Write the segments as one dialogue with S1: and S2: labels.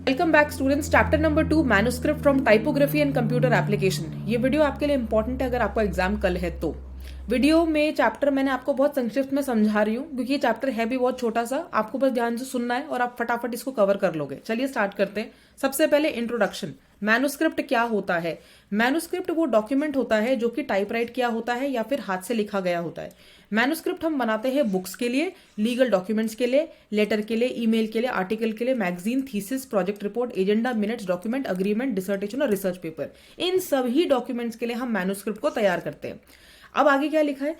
S1: Welcome back students, chapter number 2 manuscript from typography and computer application. ये video आपके लिए important है अगर आपका एग्जाम कल है तो। वीडियो में चैप्टर मैंने आपको बहुत संक्षिप्त में समझा रही हूँ क्योंकि ये चैप्टर है भी बहुत छोटा सा, आपको बस ध्यान से सुनना है और आप फटाफट इसको कवर कर लोगे। चलिए स्टार्ट करते हैं। सबसे पहले इंट्रोडक्शन। मैन्युस्क्रिप्ट क्या होता है? मैन्युस्क्रिप्ट वो डॉक्यूमेंट होता है जो कि टाइपराइट किया होता है या फिर हाथ से लिखा गया होता है। मैन्युस्क्रिप्ट हम बनाते हैं बुक्स के लिए, लीगल डॉक्यूमेंट्स के लिए, लेटर के लिए, ईमेल के लिए, आर्टिकल के लिए, magazine, thesis, project report, agenda, minutes, document, agreement, dissertation और रिसर्च पेपर, इन सभी डॉक्यूमेंट्स के लिए हम मैन्युस्क्रिप्ट को तैयार करते हैं। अब आगे क्या लिखा है?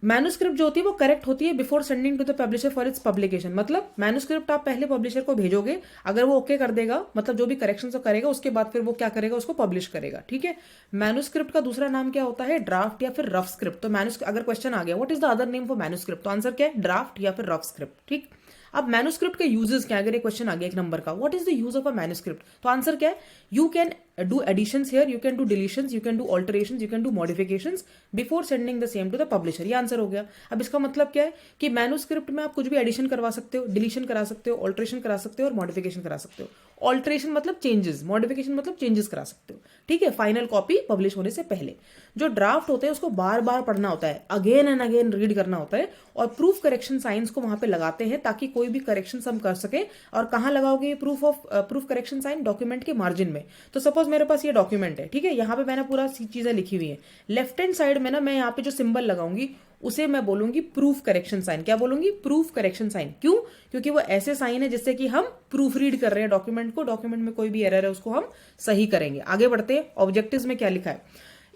S1: मैन्युस्क्रिप्ट जो होती है वो करेक्ट होती है before sending to the publisher for its publication. मतलब मैन्युस्क्रिप्ट आप पहले पब्लिशर को भेजोगे, अगर वो ओके कर देगा, मतलब जो भी करेक्शन करेगा, उसके बाद फिर वो क्या करेगा, उसको पब्लिश करेगा। ठीक है। मैन्युस्क्रिप्ट का दूसरा नाम क्या होता है? ड्राफ्ट या फिर रफ स्क्रिप्ट। तो अगर क्वेश्चन आ गया what is the other name for manuscript, तो आंसर क्या है? ड्राफ्ट या फिर रफ स्क्रिप्ट। ठीक। अब मैन्युस्क्रिप्ट के यूजेस क्या? अगर ये क्वेश्चन आ गया एक नंबर का, what is the use of a manuscript, तो आंसर क्या है? You can do additions here, you can do deletions, you can do alterations, you can do modifications before sending the same to the publisher। ये answer हो गया। अब इसका मतलब क्या है कि मैन्युस्क्रिप्ट में आप कुछ भी एडिशन करवा सकते हो, डिलीशन करा सकते हो, ऑल्ट्रेशन करा सकते हो और मॉडिफिकेशन करा सकते हो। ऑल्ट्रेशन मतलब चेंजेस, मॉडिफिकेशन मतलब चेंजेस करा सकते हो। ठीक है। फाइनल कॉपी पब्लिश होने से पहले जो ड्राफ्ट होते हैं उसको बार बार पढ़ना होता है, अगेन एंड अगेन रीड करना होता है और प्रूफ करेक्शन साइंस को वहां पे लगाते हैं ताकि कोई भी करेक्शन हम कर सके। और कहाँ लगाओगे ये प्रूफ करेक्शन साइन? डॉक्यूमेंट के मार्जिन में। तो सपोज मेरे पास ये डॉक्यूमेंट है, ठीक है, यहाँ पे मैंने पूरा चीजें लिखी हुई है। लेफ्ट हैंड साइड में ना मैं यहाँ पे जो सिंबल लगाऊंगी उसे मैं बोलूंगी प्रूफ करेक्शन साइन। क्या बोलूंगी? Proof correction sign. क्यों? क्योंकि वो ऐसे साइन है जिससे कि हम प्रूफ रीड कर रहे हैं डॉक्यूमेंट को, डॉक्यूमेंट में कोई भी एरर है उसको हम सही करेंगे। आगे बढ़ते हैं। ऑब्जेक्टिव्स में क्या लिखा है?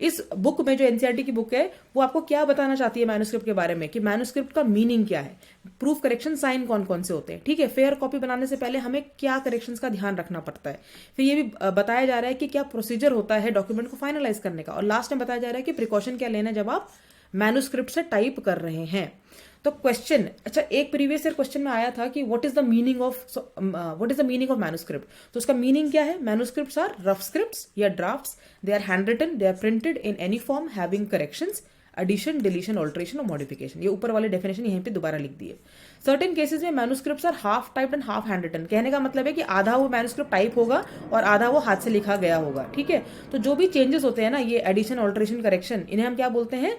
S1: इस बुक में जो एनसीईआरटी की बुक है वो आपको क्या बताना चाहती है मैन्युस्क्रिप्ट के बारे में, कि मैन्युस्क्रिप्ट का मीनिंग क्या है, प्रूफ करेक्शन साइन कौन कौन से होते हैं। ठीक है। फेयर कॉपी बनाने से पहले हमें क्या करेक्शंस का ध्यान रखना पड़ता है। फिर ये भी बताया जा रहा है कि क्या प्रोसीजर होता है डॉक्यूमेंट को फाइनलाइज करने का। और लास्ट में बताया जा रहा है कि प्रिकॉशन क्या लेना है जब आप मैन्युस्क्रिप्ट से टाइप कर रहे हैं। तो क्वेश्चन, अच्छा, एक प्रीवियस ईयर क्वेश्चन में आया था कि what is the meaning of manuscript. तो उसका मीनिंग क्या है? मैन्युस्क्रिप्ट्स आर रफ स्क्रिप्ट्स या drafts, they are hand written, they are printed in any form having corrections, addition, deletion, alteration और मॉडिफिकेशन। ये ऊपर वाले डेफिनेशन यहीं पे दोबारा लिख दिए। सर्टेन केसेस में manuscripts are half typed and half hand written. कहने का मतलब है कि आधा वो मैन्युस्क्रिप्ट टाइप होगा और आधा वो हाथ से लिखा गया होगा। ठीक है। तो जो भी चेंजेस होते हैं ना, ये एडिशन, ऑल्ट्रेशन, करेक्शन, इन्हें हम क्या बोलते हैं?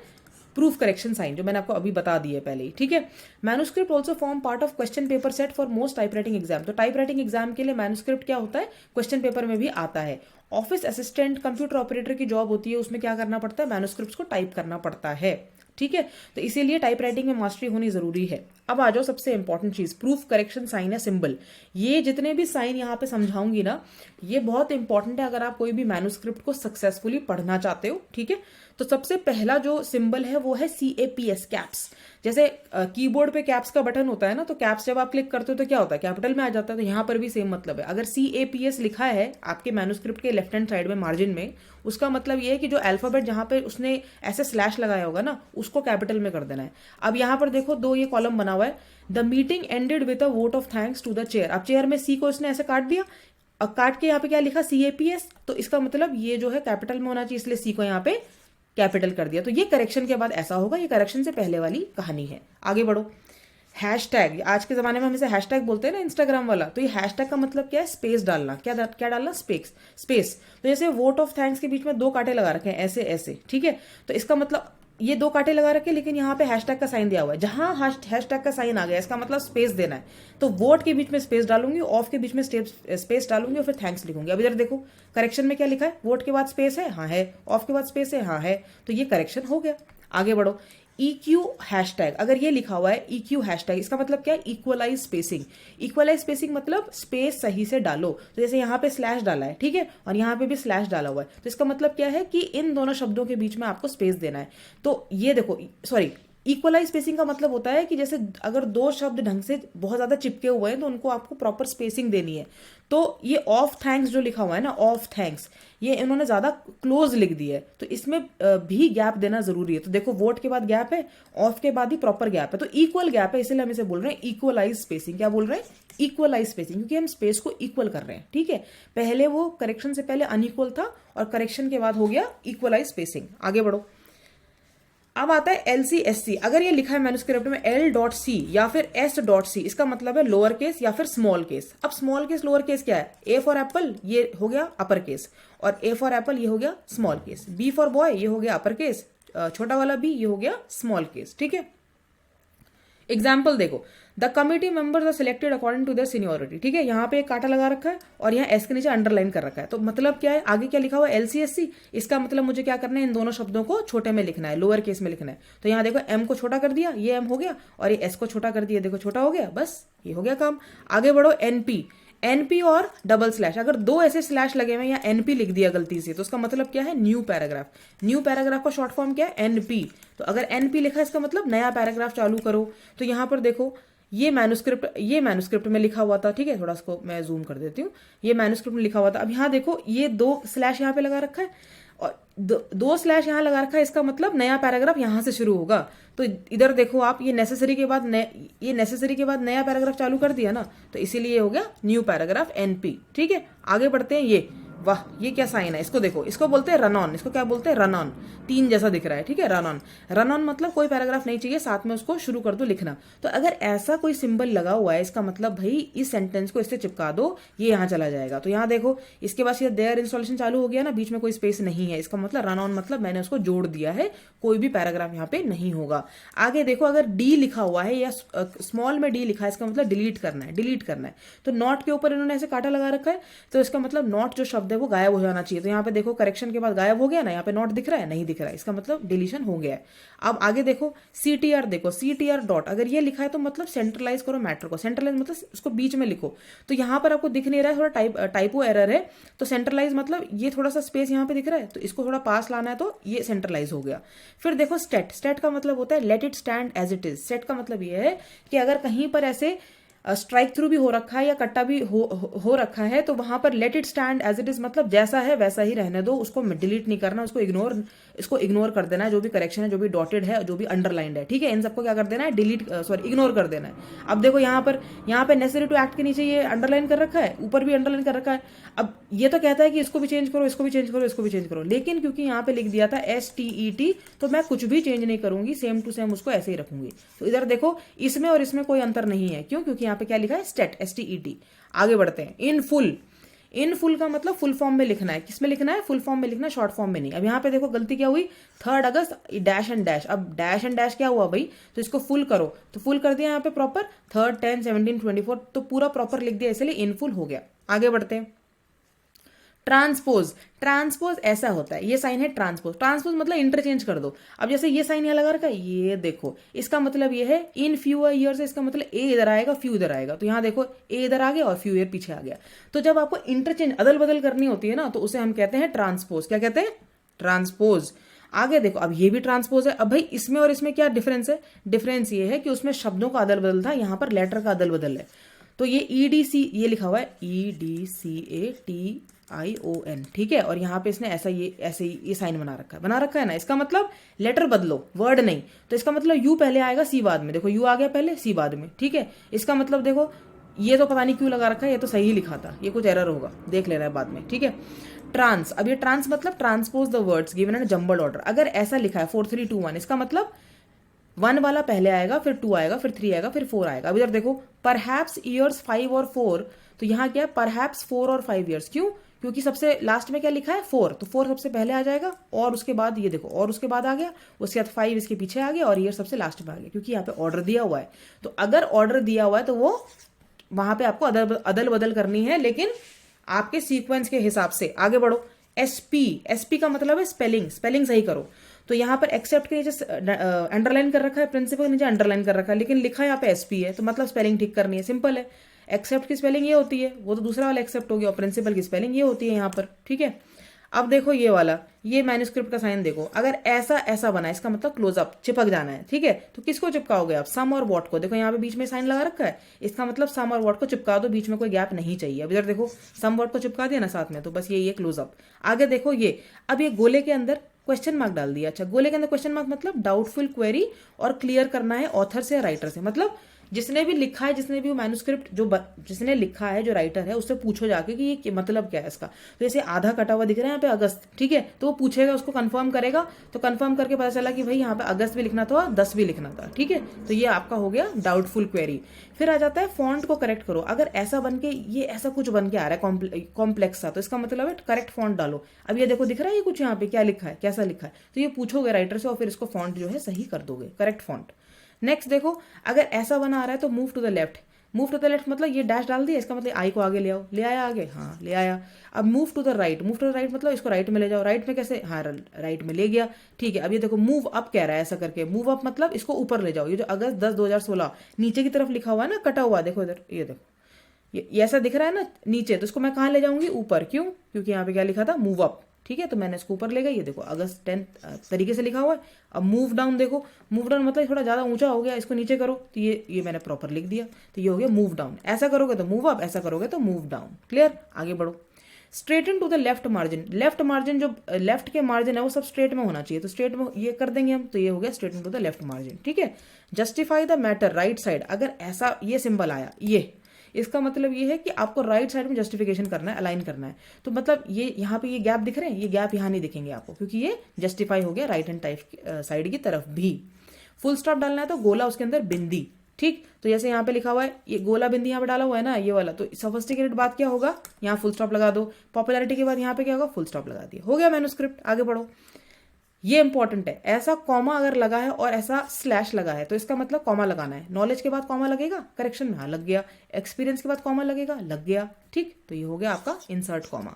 S1: प्रूफ करेक्शन साइन, जो मैंने आपको अभी बता दी है पहले ही। ठीक है। Manuscript also form part of question paper set for most typewriting exam. तो टाइपराइटिंग एग्जाम के लिए मैन्युस्क्रिप्ट क्या होता है? क्वेश्चन पेपर में भी आता है। ऑफिस असिस्टेंट, कंप्यूटर ऑपरेटर की जॉब होती है, उसमें क्या करना पड़ता है? मैन्युस्क्रिप्ट को टाइप करना पड़ता है। ठीक है। तो इसीलिए टाइपराइटिंग में मास्टरी होनी जरूरी है। अब आ जाओ सबसे इंपॉर्टेंट चीज, प्रूफ करेक्शन साइन है सिंबल। ये जितने भी साइन यहाँ पे समझाऊंगी ना, ये बहुत इंपॉर्टेंट है अगर आप कोई भी मैन्युस्क्रिप्ट को सक्सेसफुली पढ़ना चाहते हो। ठीक है। तो सबसे पहला जो सिंबल है वो है CAPS, कैप्स। जैसे कीबोर्ड पे कैप्स का बटन होता है ना, तो कैप्स जब आप क्लिक करते हो तो क्या होता है? कैपिटल में आ जाता है। तो यहाँ पर भी सेम मतलब है। अगर CAPS लिखा है आपके मैन्युस्क्रिप्ट के लेफ्ट हैंड साइड में मार्जिन में, उसका मतलब ये है कि जो अल्फाबेट जहां पे उसने ऐसे स्लैश लगाया होगा ना, उसको कैपिटल में कर देना है। अब यहाँ पर देखो दो ये कॉलम बना हुआ है, the meeting ended with a vote of thanks to the chair. अब चेयर में सी को इसने ऐसे काट दिया, अब काट के यहाँ पे क्या लिखा? CAPS। तो इसका मतलब ये जो है कैपिटल में होना चाहिए, इसलिए सी को यहाँ पे कैपिटल कर दिया। तो ये करेक्शन के बाद ऐसा होगा। ये करेक्शन से पहले वाली कहानी है। आगे बढ़ो। हैशटैग, आज के जमाने में हम इसे हैशटैग बोलते हैं ना, इंस्टाग्राम वाला। तो ये हैशटैग का मतलब क्या है? स्पेस डालना। क्या डालना? स्पेस। तो जैसे वोट ऑफ थैंक्स के बीच में दो कांटे लगा रखे हैं, ऐसे ऐसे। ठीक है। तो इसका मतलब ये दो कांटे लगा रखे, लेकिन यहाँ पे हैशटैग का साइन दिया हुआ है। जहां हैशटैग का साइन आ गया, इसका मतलब स्पेस देना है। तो वोट के बीच में स्पेस डालूंगी, ऑफ के बीच में स्पेस डालूंगी और फिर थैंक्स लिखूंगी। अब इधर देखो करेक्शन में क्या लिखा है? वोट के बाद स्पेस है, हाँ है। ऑफ के बाद स्पेस है, हाँ है। तो ये करेक्शन हो गया। आगे बढ़ो। EQ हैशटैग, अगर ये लिखा हुआ है EQ हैशटैग, इसका मतलब क्या है? Equalise spacing. इक्वलाइज स्पेसिंग मतलब स्पेस सही से डालो। तो जैसे यहाँ पे स्लैश डाला है, ठीक है, और यहाँ पे भी स्लैश डाला हुआ है, तो इसका मतलब क्या है कि इन दोनों शब्दों के बीच में आपको स्पेस देना है। तो ये देखो, सॉरी, इक्वलाइज स्पेसिंग का मतलब होता है कि जैसे अगर दो शब्द ढंग से बहुत ज्यादा चिपके हुए हैं तो उनको आपको प्रॉपर स्पेसिंग देनी है। तो ये ऑफ थैंक्स जो लिखा हुआ है ना, ऑफ थैंक्स, ये इन्होंने ज्यादा क्लोज लिख दिया है, तो इसमें भी गैप देना जरूरी है। तो देखो वोट के बाद गैप है, ऑफ के बाद ही प्रॉपर गैप है, तो इक्वल गैप है, इसलिए हम इसे बोल रहे हैं इक्वलाइज स्पेसिंग। क्या बोल रहे हैं? इक्वलाइज स्पेसिंग, क्योंकि हम स्पेस को इक्वल कर रहे हैं। ठीक है। पहले वो करेक्शन से पहले अनइक्वल था और करेक्शन के बाद हो गया इक्वलाइज स्पेसिंग। आगे बढ़ो। अब आता है LCSC। अगर ये लिखा है मैन्युस्क्रिप्ट में L.C या फिर S.C, इसका मतलब है लोअर केस या फिर स्मॉल केस। अब स्मॉल केस लोअर केस क्या है? A फॉर एप्पल ये हो गया अपर केस, और A फॉर एप्पल ये हो गया small case, B for boy ये हो गया अपर केस, छोटा वाला B ये हो गया स्मॉल केस। ठीक है, एग्जाम्पल देखो, the committee members are selected according to their seniority. ठीक है, यहाँ पे एक कांटा लगा रखा है और यहाँ एस के नीचे अंडरलाइन कर रखा है, तो मतलब क्या है, आगे क्या लिखा हुआ है? LCSC। इसका मतलब मुझे क्या करना है, इन दोनों शब्दों को छोटे में लिखना है, लोअर केस में लिखना है। तो यहाँ देखो M को छोटा कर दिया, ये M हो गया, और ये S को छोटा कर दिया, देखो छोटा हो गया, बस ये हो गया काम। आगे बढ़ो, NP और डबल स्लैश, अगर दो ऐसे स्लैश लगे हुए या NP लिख दिया गलती से, तो उसका मतलब क्या है? New paragraph. न्यू पैराग्राफ का शॉर्ट फॉर्म क्या है? NP। तो अगर NP लिखा है, इसका मतलब नया पैराग्राफ चालू करो। तो यहाँ पर देखो, ये मैन्युस्क्रिप्ट में लिखा हुआ था। ठीक है, थोड़ा इसको मैं जूम कर देती हूँ, ये मैन्युस्क्रिप्ट में लिखा हुआ था। अब यहाँ देखो, ये 2 स्लैश यहाँ पे लगा रखा है और 2 स्लैश यहाँ लगा रखा है, इसका मतलब नया पैराग्राफ यहाँ से शुरू होगा। तो इधर देखो आप, ये नेसेसरी के बाद नया पैराग्राफ चालू कर दिया ना, तो इसीलिए हो गया न्यू पैराग्राफ NP। ठीक है, आगे बढ़ते हैं। ये वाह, ये क्या साइन है? इसको देखो, इसको बोलते हैं रन ऑन। इसको क्या बोलते हैं? Run on. 3 जैसा दिख रहा है। ठीक है, रन ऑन। रन ऑन मतलब कोई पैराग्राफ नहीं चाहिए, साथ में उसको शुरू कर दो लिखना। तो अगर ऐसा कोई सिंबल लगा हुआ है, इसका मतलब भाई इस सेंटेंस को इससे चिपका दो, ये यहाँ चला जाएगा। तो यहाँ देखो, इसके बाद देयर इंस्टॉलेशन चालू हो गया ना, बीच में कोई स्पेस नहीं है, इसका मतलब रन ऑन मतलब मैंने उसको जोड़ दिया है, कोई भी पैराग्राफ यहाँ पे नहीं होगा। आगे देखो, अगर D लिखा हुआ है या स्मॉल में D लिखा है, इसका मतलब डिलीट करना है। तो नॉट के ऊपर इन्होंने ऐसे कांटा लगा रखा है, तो इसका मतलब नॉट जो शब्द है वो गायब हो जाना चाहिए। तो यहाँ पे देखो, करेक्शन के बाद गायब हो गया ना, यहाँ पे नॉट दिख रहा है, नहीं दिख रहा है, इसका मतलब डिलीशन हो गया है। अब आगे देखो, CTR देखो, CTR डॉट, अगर ये लिखा है तो मतलब सेंट्रलाइज करो मैटर को। सेंट्रलाइज मतलब उसको बीच में लिखो। तो यहाँ पर आपको दिख नहीं रहा है, थोड़ा टाइपो एरर है। तो सेंट्रलाइज मतलब ये थोड़ा सा स्पेस यहाँ पे दिख रहा है, तो इसको थोड़ा पास लाना है, तो ये सेंट्रलाइज हो गया। फिर देखो स्टेट का मतलब होता है let it stand as it is. Set का मतलब ये है कि अगर कहीं पर ऐसे स्ट्राइक थ्रू भी हो रखा है या कट्टा भी हो रखा है, तो वहां पर let it stand as it is मतलब जैसा है वैसा ही रहने दो, उसको डिलीट नहीं करना, इसको इग्नोर कर देना है। जो भी करेक्शन है, जो भी डॉटेड है, जो भी अंडरलाइंड है, ठीक है, इन सबको क्या कर देना है? इग्नोर कर देना है। अब देखो, यहाँ पे नेसेसरी टू एक्ट के नीचे ये अंडरलाइन कर रखा है, ऊपर भी अंडरलाइन कर रखा है। अब ये तो कहता है कि इसको भी चेंज करो, इसको भी चेंज करो, इसको भी चेंज करो, लेकिन क्योंकि यहाँ पे लिख दिया था STET, तो मैं कुछ भी चेंज नहीं करूंगी, सेम टू सेम उसको ऐसे ही रखूंगी। तो इधर देखो, इसमें और इसमें कोई अंतर नहीं है। क्यों? क्योंकि यहाँ पे क्या लिखा है? STET। आगे बढ़ते हैं। इन फुल का मतलब फुल फॉर्म में लिखना है। किसमें लिखना है? फुल फॉर्म में लिखना है, शॉर्ट फॉर्म में नहीं। अब यहाँ पे देखो गलती क्या हुई, 3 अगस्त डैश एंड डैश। अब डैश एंड डैश क्या हुआ भाई? तो इसको फुल करो, तो फुल कर दिया यहाँ पे प्रॉपर 3, 10, 17, 24, तो पूरा प्रॉपर लिख दिया, इसलिए इन फुल हो गया। आगे बढ़ते हैं। ट्रांसपोज ऐसा होता है, ये साइन है ट्रांसपोज मतलब इंटरचेंज कर दो। अब जैसे ये साइन यहाँ लगा रखा है, ये देखो, इसका मतलब ये है इन फ्यूअर ईयर्स, इसका मतलब ए इधर आएगा, फ्यू इधर आएगा। तो यहाँ देखो, ए इधर आ गया और फ्यू ईयर पीछे आ गया। तो जब आपको इंटरचेंज अदल बदल करनी होती है ना, तो उसे हम कहते हैं ट्रांसपोज। क्या कहते हैं? ट्रांसपोज। आगे देखो, अब ये भी ट्रांसपोज है। अब भाई इसमें और इसमें क्या डिफरेंस है? डिफरेंस ये है कि उसमें शब्दों का अदल बदल था, यहाँ पर लेटर का अदल बदल है। तो ये EDC ये लिखा हुआ है, EDCATION, ठीक है, और यहाँ पे इसने ऐसे ये साइन बना रखा है ना, इसका मतलब लेटर बदलो, वर्ड नहीं। तो इसका मतलब U पहले आएगा, C बाद में। देखो, U आ गया पहले, C बाद में, ठीक है। इसका मतलब देखो, ये तो पता नहीं क्यों लगा रखा है, ये तो सही लिखा था, ये कुछ एरर होगा, देख लेना है बाद में, ठीक है। ट्रांस, अब ये ट्रांस मतलब transpose the words given in jumbled order. अगर ऐसा लिखा है 4 3 2 1, इसका मतलब 1 वाला पहले आएगा, फिर 2 आएगा, फिर 3 आएगा, फिर 4 आएगा। अब इधर देखो, परहैप्स ईयर्स 5 और 4, तो यहाँ क्या है? परहैप्स 4 और 5 ईयर्स। क्यों? क्योंकि सबसे लास्ट में क्या लिखा है? 4, तो 4 सबसे पहले आ जाएगा, और उसके बाद ये देखो, और उसके बाद आ गया, उसके बाद 5 इसके पीछे आ गया, और ईयर सबसे लास्ट में आ गया, क्योंकि यहाँ पे ऑर्डर दिया हुआ है। तो अगर ऑर्डर दिया हुआ है तो वो वहां पे आपको अदल बदल करनी है, लेकिन आपके सीक्वेंस के हिसाब से। आगे बढ़ो। SP का मतलब है स्पेलिंग सही करो। तो यहाँ पर एक्सेप्ट के नीचे अंडरलाइन कर रखा है, प्रिंसिपल के नीचे अंडरलाइन कर रखा है, लेकिन लिखा यहाँ पे SP है, तो मतलब स्पेलिंग ठीक करनी है। सिंपल है। एक्सेप्ट की स्पेलिंग ये होती है, वो तो दूसरा वाला एक्सेप्ट हो गया, और प्रिंसिपल की स्पेलिंग ये होती है यहाँ पर, ठीक है। अब देखो ये वाला, ये मैन्युस्क्रिप्ट का साइन देखो, अगर ऐसा बना, इसका मतलब क्लोजअप, चिपक जाना है, ठीक है। तो किसको चिपकाओगे आप? सम और वॉट को। देखो यहाँ पे बीच में साइन लगा रखा है, इसका मतलब सम और वॉट को चिपका दो, बीच में कोई गैप नहीं चाहिए। अब इधर देखो, सम वॉट को चिपका दिया ना साथ में, तो बस ये क्लोजअप। आगे देखो ये, अब ये गोले के अंदर क्वेश्चन मार्क डाल दिया। अच्छा, गोले के अंदर क्वेश्चन मार्क मतलब डाउटफुल क्वेरी, और क्लियर करना है ऑथर से, राइटर से। मतलब जिसने भी लिखा है, जिसने भी वो मैन्युस्क्रिप्ट जिसने लिखा है, जो राइटर है, उससे पूछो जाके कि ये मतलब क्या है इसका। तो जैसे आधा कटा हुआ दिख रहा है यहाँ पे अगस्त, ठीक है, तो वो पूछेगा, उसको कंफर्म करेगा, तो कंफर्म करके पता चला कि भाई यहाँ पे अगस्त भी लिखना था, 10 भी लिखना था, ठीक है। तो ये आपका हो गया डाउटफुल क्वेरी। फिर आ जाता है फॉन्ट को करेक्ट करो। अगर ऐसा बन के ये ऐसा कुछ बन के आ रहा है कॉम्प्लेक्स सा, तो इसका मतलब है करेक्ट फॉन्ट डालो। अब ये देखो दिख रहा है ये कुछ यहाँ पे क्या लिखा है, कैसा लिखा है, तो ये पूछोगे राइटर से और फिर इसको फॉन्ट जो है सही कर दोगे, करेक्ट फॉन्ट। नेक्स्ट देखो, अगर ऐसा बना आ रहा है तो move to the left. Move to the left मतलब ये डैश डाल दिया, इसका मतलब आई को आगे ले आओ, ले आया आगे, हाँ ले आया। अब move to the right, move to the right मतलब इसको राइट में ले जाओ। राइट में कैसे, हाँ राइट में ले गया, ठीक है। अब ये देखो मूव अप कह रहा है, ऐसा करके मूव अप मतलब इसको ऊपर ले जाओ। ये जो अगस्त 10 2016 नीचे की तरफ लिखा हुआ है ना, कटा हुआ, देखो इधर, ये देखो ये ऐसा दिख रहा है ना नीचे, तो इसको मैं कहाँ ले जाऊंगी, ऊपर। क्यों, क्योंकि यहाँ पे क्या लिखा था, मूव अप, ठीक है। तो मैंने इसको ऊपर ले गई, ये देखो अगस्त 10 तरीके से लिखा हुआ है। अब मूव डाउन देखो, मूव डाउन मतलब थोड़ा ज्यादा ऊंचा हो गया, इसको नीचे करो, तो ये मैंने प्रॉपर लिख दिया, तो ये हो गया मूव डाउन। ऐसा करोगे तो मूव अप, ऐसा करोगे तो मूव डाउन। क्लियर, आगे बढ़ो। Straighten to the left margin. Left margin, जो लेफ्ट के मार्जिन है वो सब स्ट्रेट में होना चाहिए, तो स्ट्रेट में ये कर देंगे हम, तो ये हो गया straighten to the left margin, ठीक है। Justify the matter right side. अगर ऐसा ये सिंबल आया, ये इसका मतलब ये है कि आपको राइट साइड में जस्टिफिकेशन करना है, अलाइन करना है। तो मतलब ये यहाँ पे ये गैप दिख रहे हैं, ये गैप यहाँ नहीं दिखेंगे आपको, क्योंकि ये जस्टिफाई हो गया राइट हैंड टाइप साइड की तरफ भी। फुल स्टॉप डालना है तो गोला, उसके अंदर बिंदी, ठीक। तो जैसे यहाँ पे लिखा हुआ है, ये गोला बिंदी यहाँ पे डाला हुआ है ना, ये वाला, तो सोफिस्टिकेटेड बात क्या होगा, यहाँ फुल स्टॉप लगा दो। पॉपुलैरिटी के बाद यहाँ पे क्या होगा, फुल स्टॉप लगा दिया, हो गया मैन्युस्क्रिप्ट। आगे बढ़ो। ये इंपॉर्टेंट है, ऐसा कॉमा अगर लगा है और ऐसा स्लैश लगा है तो इसका मतलब कॉमा लगाना है। नॉलेज के बाद कॉमा लगेगा, करेक्शन में, हाँ लग गया। एक्सपीरियंस के बाद कॉमा लगेगा, लग गया, ठीक। तो ये हो गया आपका इंसर्ट कॉमा,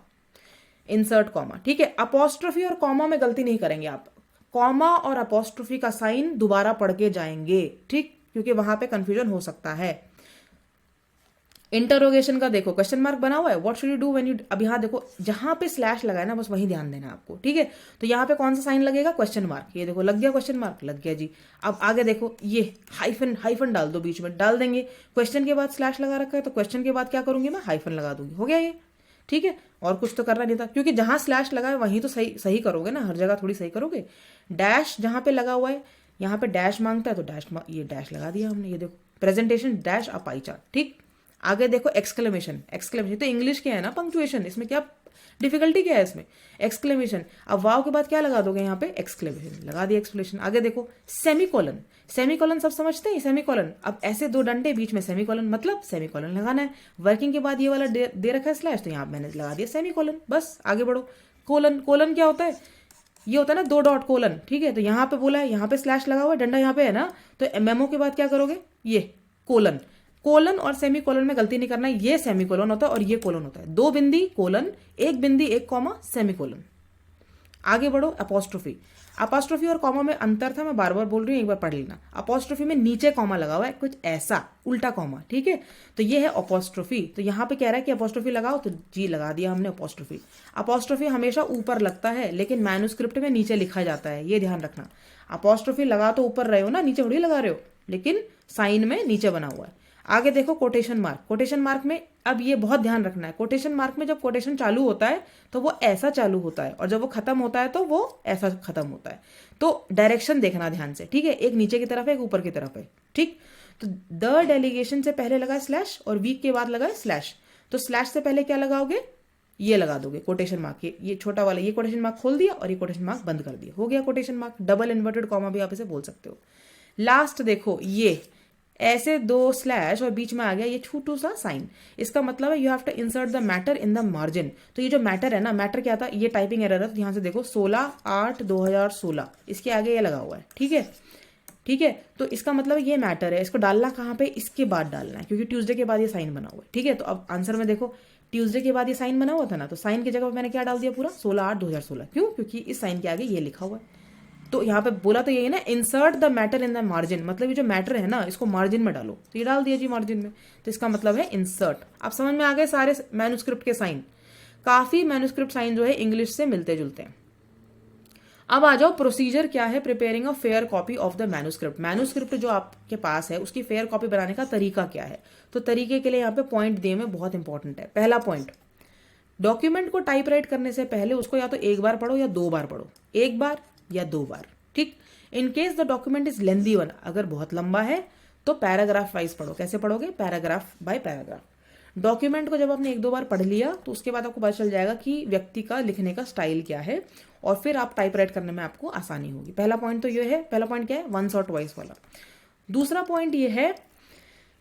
S1: इंसर्ट कॉमा, ठीक है। अपोस्ट्रोफी और कॉमा में गलती नहीं करेंगे आप। कॉमा और अपोस्ट्रोफी का साइन दोबारा पढ़ के जाएंगे, ठीक, क्योंकि वहां पे कंफ्यूजन हो सकता है। इंटरोगेशन का देखो, क्वेश्चन मार्क बना हुआ है, what should you do when you. अब यहाँ देखो जहां पे स्लैश लगा है ना, बस वहीं ध्यान देना आपको, ठीक है। तो यहाँ पे कौन सा साइन लगेगा, क्वेश्चन मार्क। ये देखो लग गया क्वेश्चन मार्क, लग गया जी। अब आगे देखो, ये हाइफन डाल दो, बीच में डाल देंगे। क्वेश्चन के बाद स्लैश लगा रखा है, तो क्वेश्चन के बाद क्या करूंगी मैं, हाइफन लगा दूंगी, हो गया ये, ठीक है। और कुछ तो करना नहीं था, क्योंकि जहां स्लैश लगा है वहीं तो सही करोगे ना, हर जगह थोड़ी सही करोगे। डैश जहां पे लगा हुआ है, यहाँ पे डैश मांगता है तो ये डैश लगा दिया हमने। ये देखो presentation dash a pie chart, ठीक। आगे देखो एक्सक्लेमेशन, एक्सक्लेमेशन तो इंग्लिश के है ना, पंक्चुएशन, इसमें क्या डिफिकल्टी क्या है इसमें, एक्सक्लेमेशन। अब वाव के बाद क्या लगा दोगे यहाँ पे, एक्सक्लेमेशन लगा दिया, एक्सक्लेमेशन। आगे देखो सेमीकोलन, सेमीकोलन सब समझते हैं सेमीकोलन। अब ऐसे दो डंडे बीच में सेमीकोलन, मतलब सेमीकोलन लगाना है। वर्किंग के बाद ये वाला दे रखा है स्लैश, तो यहाँ मैंने लगा दिया सेमीकोलन, बस। आगे बढ़ो। कोलन, कोलन क्या होता है, ये होता है ना 2 डॉट कोलन, ठीक है। तो यहाँ पे बोला है, यहाँ पे स्लैश लगा हुआ है, डंडा यहाँ पे है ना, तो मेमो के बाद क्या करोगे, ये कोलन। कोलन और सेमी कोलन में गलती नहीं करना है, ये सेमी कोलन होता है और ये कोलन होता है। 2 बिंदी कोलन, 1 बिंदी 1 कॉमा सेमी कोलन। आगे बढ़ो। अपोस्ट्रोफी, अपोस्ट्रोफी और कॉमा में अंतर था, मैं बार बार बोल रही हूँ, एक बार पढ़ लेना। अपोस्ट्रोफी में नीचे कॉमा लगा हुआ है, कुछ ऐसा उल्टा कॉमा, ठीक है। तो ये है अपोस्ट्रोफी। तो यहाँ पे कह रहा है कि अपोस्ट्रोफी लगाओ, तो जी लगा दिया हमने अपोस्ट्रोफी। अपोस्ट्रोफी हमेशा ऊपर लगता है, लेकिन मैन्युस्क्रिप्ट में नीचे लिखा जाता है, ये ध्यान रखना। अपोस्ट्रोफी लगा तो ऊपर रहे हो ना, नीचे थोड़ी लगा रहे हो, लेकिन साइन में नीचे बना हुआ है। आगे देखो कोटेशन मार्क, कोटेशन मार्क में अब ये बहुत ध्यान रखना है। कोटेशन मार्क में जब कोटेशन चालू होता है तो वो ऐसा चालू होता है, और जब वो खत्म होता है तो वो ऐसा खत्म होता है। तो डायरेक्शन देखना ध्यान से, ठीक है। एक नीचे की तरफ है, एक ऊपर की तरफ है, ठीक। तो द डेलीगेशन से पहले लगा स्लैश और वीक के बाद लगा स्लैश। तो स्लैश से पहले क्या लगाओगे, ये लगा दोगे कोटेशन मार्क, ये छोटा वाला, ये कोटेशन मार्क खोल दिया और ये कोटेशन मार्क बंद कर दिया, हो गया quotation mark. Double inverted comma भी आप इसे बोल सकते हो। लास्ट देखो, ये ऐसे 2 स्लैश और बीच में आ गया ये छोटू सा साइन, इसका मतलब है you have to insert the matter in the margin. तो ये जो मैटर है ना, मैटर क्या था, ये टाइपिंग एरर है, तो ध्यान से देखो 16/8/2016 इसके आगे ये लगा हुआ है, ठीक है, ठीक है। तो इसका मतलब ये मैटर है, इसको डालना कहाँ पे, इसके बाद डालना है, क्योंकि ट्यूसडे के बाद ये साइन बना हुआ है, ठीक है। तो अब आंसर में देखो ट्यूसडे के बाद ये साइन बना हुआ था ना, तो साइन की जगह मैंने क्या डाल दिया, पूरा 16/8/2016। क्यों, क्योंकि इस साइन के आगे ये लिखा हुआ है। तो यहाँ पे बोला तो यही ना, insert the matter in the margin, मतलब ये जो मैटर है ना इसको मार्जिन में डालो, तो ये डाल दिया जी मार्जिन में, तो इसका मतलब है इंसर्ट। आप समझ में आ गए सारे मैन्युस्क्रिप्ट के साइन। काफी मैन्युस्क्रिप्ट साइन जो है इंग्लिश से मिलते जुलते हैं। अब आ जाओ प्रोसीजर क्या है preparing a fair copy of the manuscript. Manuscript जो आपके पास है उसकी फेयर कॉपी बनाने का तरीका क्या है, तो तरीके के लिए यहाँ पे पॉइंट दिए में बहुत इंपॉर्टेंट है। पहला पॉइंट, डॉक्यूमेंट को टाइप राइट करने से पहले उसको या तो 1 बार पढ़ो या 2 बार पढ़ो, 1 बार या 2 बार, ठीक। In case the document is lengthy one, अगर बहुत लंबा है तो पैराग्राफ वाइज पढ़ो। कैसे पढ़ोगे? Paragraph bye paragraph. डॉक्यूमेंट को जब आपने एक दो बार पढ़ लिया तो उसके बाद आपको पता चल जाएगा कि व्यक्ति का लिखने का स्टाइल क्या है, और फिर आप टाइप राइट करने में आपको आसानी होगी। पहला पॉइंट तो ये है। पहला पॉइंट क्या है? वंस और ट्वाइस वाला। दूसरा पॉइंट ये है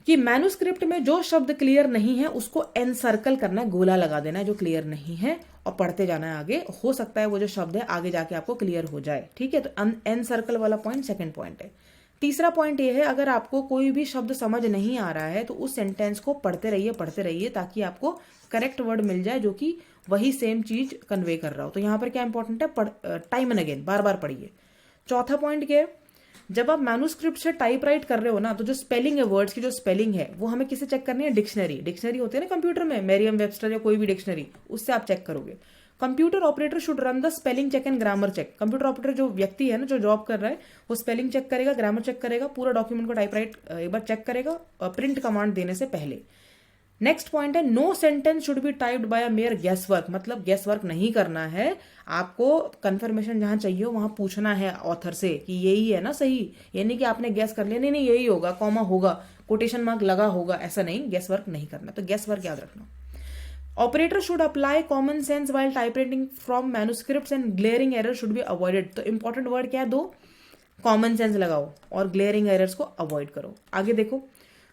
S1: कि मैन्युस्क्रिप्ट में जो शब्द क्लियर नहीं है उसको एनसर्कल करना है, गोला लगा देना है जो क्लियर नहीं है, और पढ़ते जाना है आगे। हो सकता है वो जो शब्द है आगे जाके आपको क्लियर हो जाए। ठीक है, तो एनसर्कल वाला पॉइंट सेकंड पॉइंट है। तीसरा पॉइंट ये है, अगर आपको कोई भी शब्द समझ नहीं आ रहा है तो उस सेंटेंस को पढ़ते रहिए ताकि आपको करेक्ट वर्ड मिल जाए जो कि वही सेम चीज कन्वे कर रहा हो। तो यहाँ पर क्या इंपॉर्टेंट है? टाइम एंड अगेन, बार बार पढ़िए। चौथा पॉइंट क्या है? जब आप मैन्युस्क्रिप्ट से टाइप राइट कर रहे हो ना, तो जो स्पेलिंग है, वर्ड्स की जो स्पेलिंग है, वो हमें किसे चेक करनी है? डिक्शनरी होती है ना कंप्यूटर में, मेरियम वेबस्टर या कोई भी डिक्शनरी, उससे आप चेक करोगे। Computer operator should run the spelling check and grammar check. Computer operator जो व्यक्ति है ना, जो जॉब कर रहा है, वो स्पेलिंग चेक करेगा, ग्रामर चेक करेगा, पूरा डॉक्यूमेंट को टाइप राइट एक बार चेक करेगा प्रिंट कमांड देने से पहले। नेक्स्ट पॉइंट है, no sentence should be typed by a mere guess work. मतलब गेस वर्क नहीं करना है, आपको कंफर्मेशन जहां चाहिए वहां पूछना है ऑथर से कि यही है ना सही। ये नहीं कि आपने गेस कर लिया, नहीं यही होगा, कॉमा होगा, कोटेशन मार्क लगा होगा, ऐसा नहीं, गेस वर्क नहीं करना। तो गेस वर्क याद रखना। Operator should apply common sense while typewriting from manuscripts and glaring error should be avoided. तो इंपॉर्टेंट वर्ड क्या है? दो, कॉमन सेंस लगाओ और ग्लेयरिंग एरर्स को अवॉइड करो। आगे देखो,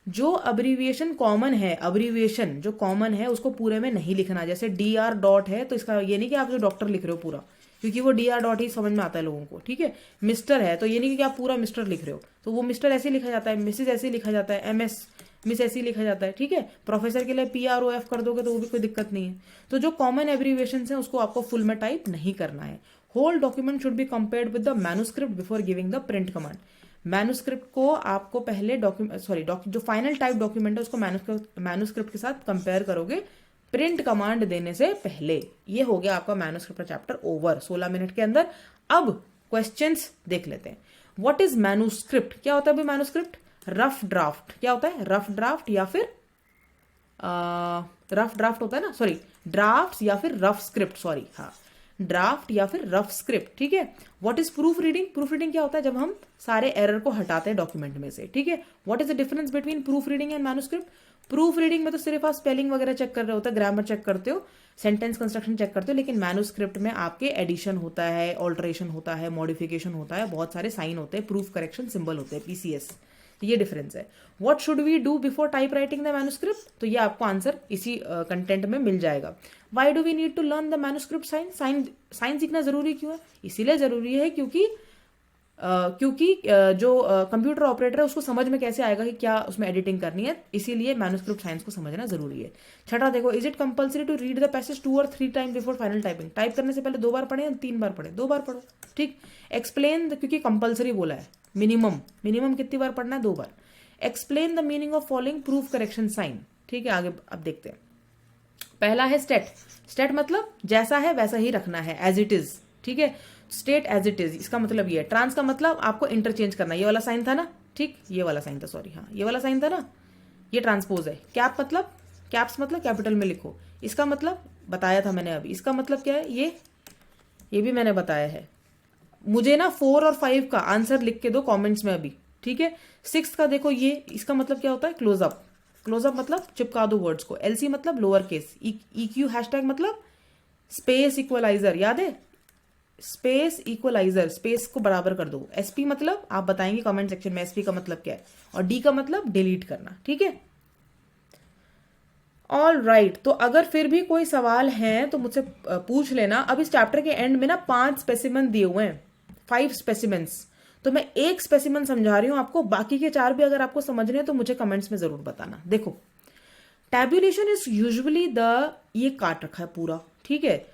S1: जो अब्रीविएशन कॉमन है, अब्रीविएशन जो कॉमन है उसको पूरे में नहीं लिखना। जैसे DR डॉट है तो इसका ये नहीं कि आप जो डॉक्टर लिख रहे हो पूरा, क्योंकि वो DR डॉट ही समझ में आता है लोगों को। ठीक है, मिस्टर है तो ये नहीं कि आप पूरा मिस्टर लिख रहे हो, तो वो मिस्टर ऐसे लिखा जाता है, मिसेज ऐसे लिखा जाता है, MS मिस ऐसे लिखा जाता है। ठीक है, प्रोफेसर के लिए PROF कर दोगे तो वो भी कोई दिक्कत नहीं है। तो जो कॉमन एब्रीविएशन है उसको आपको फुल में टाइप नहीं करना है। Whole document should be compared with the manuscript before giving the print command. Manuscript को आपको पहले जो फाइनल टाइप डॉक्यूमेंट है उसको मैन्युस्क्रिप्ट के साथ कंपेयर करोगे प्रिंट कमांड देने से पहले। ये हो गया आपका मैन्युस्क्रिप्ट चैप्टर ओवर 16 मिनट के अंदर। अब क्वेश्चंस देख लेते हैं। What is manuscript? क्या होता है अभी मैन्युस्क्रिप्ट? Rough draft. क्या होता है? रफ ड्राफ्ट या फिर रफ ड्राफ्ट होता है ना, सॉरी ड्राफ्ट या फिर रफ स्क्रिप्ट, सॉरी हाँ ड्राफ्ट या फिर रफ स्क्रिप्ट। ठीक है। What is proof reading? Proof reading क्या होता है? जब हम सारे एरर को हटाते हैं डॉक्यूमेंट में से। ठीक है। What is the difference between proof reading and manuscript? Proof reading में तो सिर्फ आप स्पेलिंग वगैरह चेक कर रहे होते हैं, ग्रामर चेक करते हो, सेंटेंस कंस्ट्रक्शन चेक करते हो, लेकिन मैन्युस्क्रिप्ट में आपके एडिशन होता है, ऑल्टरेशन होता है, मॉडिफिकेशन होता है, बहुत सारे साइन होते हैं, प्रूफ करेक्शन सिंबल होते हैं, PCS। तो ये डिफरेंस है। What should we do before type writing the manuscript? तो ये आपको आंसर इसी कंटेंट में मिल जाएगा। Why do we need to learn the manuscript sign? Sign सीखना जरूरी क्यों है? इसीलिए जरूरी है क्योंकि जो कंप्यूटर ऑपरेटर है उसको समझ में कैसे आएगा कि क्या उसमें एडिटिंग करनी है, इसीलिए मैन्युस्क्रिप्ट साइंस को समझना जरूरी है। छठा देखो, is it compulsory to read the passage 2 or 3 time before final typing? Type करने से पहले 2 बार पढ़े या 3 बार पढ़े? 2 बार पढ़ो। ठीक। एक्सप्लेन, क्योंकि कंपल्सरी बोला है, मिनिमम कितनी बार पढ़ना है? 2 बार। Explain the meaning of following proof correction sign. ठीक है, आगे अब देखते हैं। पहला है स्टेट। स्टेट मतलब जैसा है वैसा ही रखना है, एज इट इज। ठीक है, स्टेट एज इट इज, इसका मतलब ये है। ट्रांस का मतलब आपको इंटरचेंज करना, ये वाला साइन था ना, ठीक, ये वाला साइन था, सॉरी हाँ ये वाला साइन था ना, ये ट्रांसपोज है। कैप मतलब, कैप्स मतलब कैपिटल में लिखो, इसका मतलब बताया था मैंने अभी, इसका मतलब क्या है, ये भी मैंने बताया है। मुझे ना 4 और 5 का आंसर लिख के दो कॉमेंट्स में अभी। ठीक है। 6 का देखो, ये इसका मतलब क्या होता है? क्लोजअप। क्लोजअप मतलब चिपका दो वर्ड्स को। LC मतलब लोअर केस। EQ हैशटैग मतलब स्पेस इक्वलाइजर, याद है? स्पेस इक्वलाइजर, स्पेस को बराबर कर दो। SP मतलब आप बताएंगे कमेंट सेक्शन में SP का मतलब क्या है, और D का मतलब डिलीट करना। ठीक है। ऑल राइट, तो अगर फिर भी कोई सवाल है तो मुझसे पूछ लेना। अब इस चैप्टर के एंड में ना 5 स्पेसिमेन दिए हुए हैं, 5 स्पेसिमेंस। तो मैं एक स्पेसिमेन समझा रही हूं आपको, बाकी के 4 भी अगर आपको समझने हैं तो मुझे कमेंट्स में जरूर बताना। देखो, टैब्यूलेशन इज यूजुअली ये काट रखा है पूरा। ठीक है।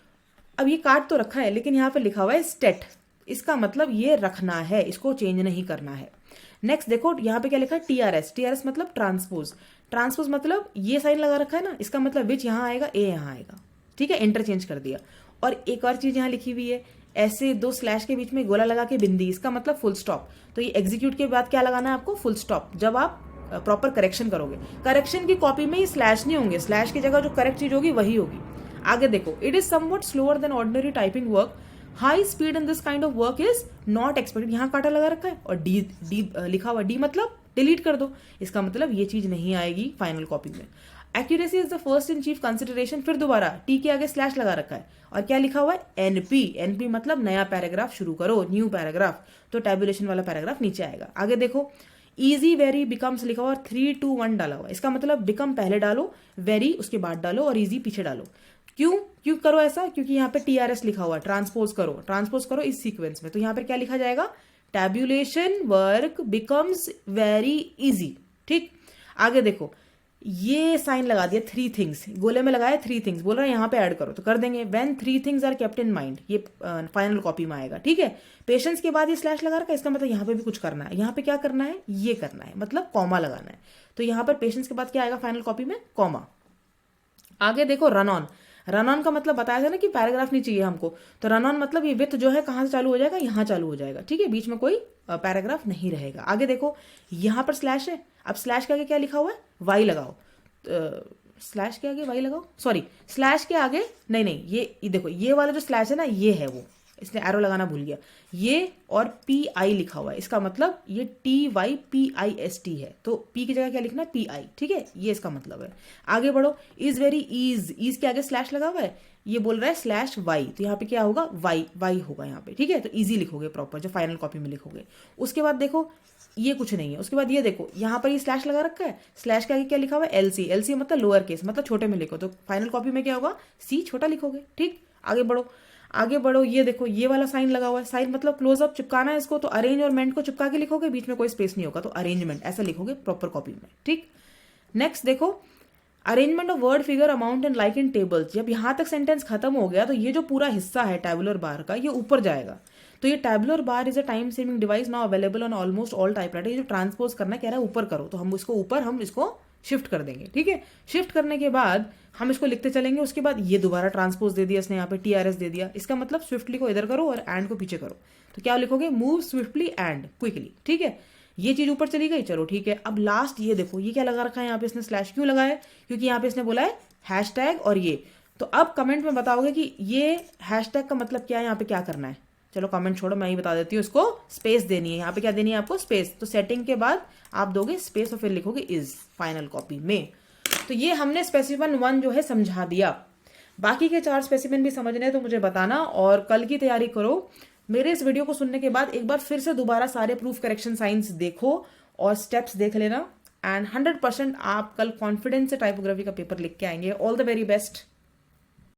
S1: अब ये काट तो रखा है, लेकिन यहां पे लिखा हुआ है स्टेट, इसका मतलब ये रखना है, इसको चेंज नहीं करना है। नेक्स्ट देखो, यहाँ पे क्या लिखा है? TRS। TRS मतलब ट्रांसपोज। ट्रांसपोज मतलब ये साइन लगा रखा है ना, इसका मतलब विच यहाँ आएगा, A यहाँ आएगा। ठीक है, इंटरचेंज कर दिया। और एक और चीज यहाँ लिखी हुई है, ऐसे 2 स्लैश के बीच में गोला लगा के बिंदी, इसका मतलब फुल स्टॉप। तो ये एग्जीक्यूट के बाद क्या लगाना है आपको? Full stop. जब आप प्रॉपर करेक्शन करोगे, करेक्शन की कॉपी में ये स्लैश नहीं होंगे, स्लैश की जगह जो करेक्ट चीज होगी वही होगी। आगे देखो, it is somewhat slower then ordinary typing work, high speed in this kind of work is not expected. यहाँ काटा लगा रखा है और D लिखा हुआ। D मतलब डिलीट कर दो। इसका मतलब ये चीज नहीं आएगी फाइनल कॉपी में। Accuracy is the first in chief consideration, फिर दोबारा टी के आगे स्लैश लगा रखा है और क्या लिखा हुआ है, एनपी। एनपी मतलब नया पैराग्राफ शुरू करो, न्यू पैराग्राफ, तो टैबुलेशन वाला पैराग्राफ नीचे आएगा। आगे देखो, इजी वेरी बिकम्स लिखा हुआ और 3 2 1 डाला हुआ। इसका मतलब बिकम पहले डालो, वेरी उसके बाद डालो और इजी पीछे डालो। क्यों करो ऐसा, क्योंकि यहाँ पे टीआरएस लिखा हुआ है, ट्रांसपोज करो इस सीक्वेंस में। तो यहाँ पर क्या लिखा जाएगा, tabulation work becomes very easy. ठीक, आगे देखो, ये साइन लगा दिया 3 थिंग्स, गोले में लगाया 3 थिंग्स, बोल रहा है यहाँ पे ऐड करो तो कर देंगे। When 3 things are kept in mind, ये फाइनल कॉपी में आएगा। ठीक है, पेशेंस के बाद ये स्लैश लगा रखा है, इसका मतलब यहाँ पे भी कुछ करना है। यहाँ पे क्या करना है, ये करना है, मतलब कॉमा लगाना है। तो यहाँ पर पेशेंस के बाद क्या आएगा फाइनल कॉपी में, कॉमा। आगे देखो, रन ऑन। रन ऑन का मतलब बताया था ना कि पैराग्राफ नहीं चाहिए हमको, तो रन ऑन मतलब ये विथ जो है कहाँ से चालू हो जाएगा, यहाँ चालू हो जाएगा। ठीक है, बीच में कोई पैराग्राफ नहीं रहेगा। आगे देखो, यहाँ पर स्लैश है, अब स्लैश के आगे क्या लिखा हुआ है, वाई लगाओ। स्लैश के आगे वाई लगाओ, सॉरी स्लैश के आगे नहीं, ये देखो, ये वाला जो स्लैश है ना, ये है वो, इसने एरो लगाना भूल गया, ये और पी आई लिखा हुआ है। इसका मतलब ये TYPIST है, तो पी की जगह क्या लिखना है, PI। ठीक है, ये इसका मतलब है। आगे बढ़ो, इज वेरी ईज के आगे स्लैश लगा हुआ है, ये बोल रहा है स्लैश वाई, तो यहाँ पे क्या होगा, वाई होगा यहाँ पे। ठीक है, तो इजी लिखोगे प्रॉपर, जो फाइनल कॉपी में लिखोगे। उसके बाद देखो, ये कुछ नहीं है। उसके बाद ये देखो, यहाँ पर ये स्लैश लगा रखा है, स्लैश के आगे क्या लिखा हुआ है, LC मतलब लोअर केस, मतलब छोटे में लिखो, तो फाइनल कॉपी में क्या होगा, C छोटा लिखोगे। ठीक, आगे बढ़ो, ये देखो, ये वाला साइन लगा हुआ है, साइन मतलब क्लोजअप, चिपकाना है इसको, तो अरेंज और मेंट को चिपका के लिखोगे, बीच में कोई स्पेस नहीं होगा, तो अरेंजमेंट ऐसा लिखोगे प्रॉपर कॉपी में। ठीक, नेक्स्ट देखो, arrangement of word figure amount and like in tables. जब यहां तक सेंटेंस खत्म हो गया तो ये जो पूरा हिस्सा है टैबुलर बार का, ये ऊपर जाएगा। तो ये tabular bar is a time saving device now available on almost all typewriter. ये जो ट्रांसपोज करना कह रहा है ऊपर करो, तो हम इसको शिफ्ट कर देंगे। ठीक है, शिफ्ट करने के बाद हम इसको लिखते चलेंगे। उसके बाद ये दोबारा ट्रांसपोज दे दिया इसने, यहाँ पे TRS दे दिया। इसका मतलब स्विफ्टली को इधर करो और एंड को पीछे करो, तो क्या लिखोगे, मूव स्विफ्टली एंड क्विकली। ठीक है, ये चीज ऊपर चली गई, चलो ठीक है। अब लास्ट ये देखो, ये क्या लगा रखा है यहाँ पे इसने, स्लैश क्यों लगाया है, क्योंकि यहाँ पे इसने बोला है हैशटैग और ये। तो अब कमेंट में बताओगे कि ये हैशटैग का मतलब क्या है, यहाँ पे क्या करना है। चलो कमेंट छोड़ो, मैं ही बता देती हूँ। इसको स्पेस देनी है, यहाँ पे क्या देनी है आपको, स्पेस। तो सेटिंग के बाद आप दोगे स्पेस और फिर लिखोगे इज फाइनल कॉपी में। तो ये हमने स्पेसिफिन 1 जो है समझा दिया। बाकी के 4 स्पेसिफिन भी समझने हैं तो मुझे बताना, और कल की तैयारी करो। मेरे इस वीडियो को सुनने के बाद एक बार फिर से दोबारा सारे प्रूफ करेक्शन साइंस देखो और स्टेप्स देख लेना, एंड 100% आप कल कॉन्फिडेंस से टाइपोग्राफी का पेपर लिख के आएंगे। All the very best.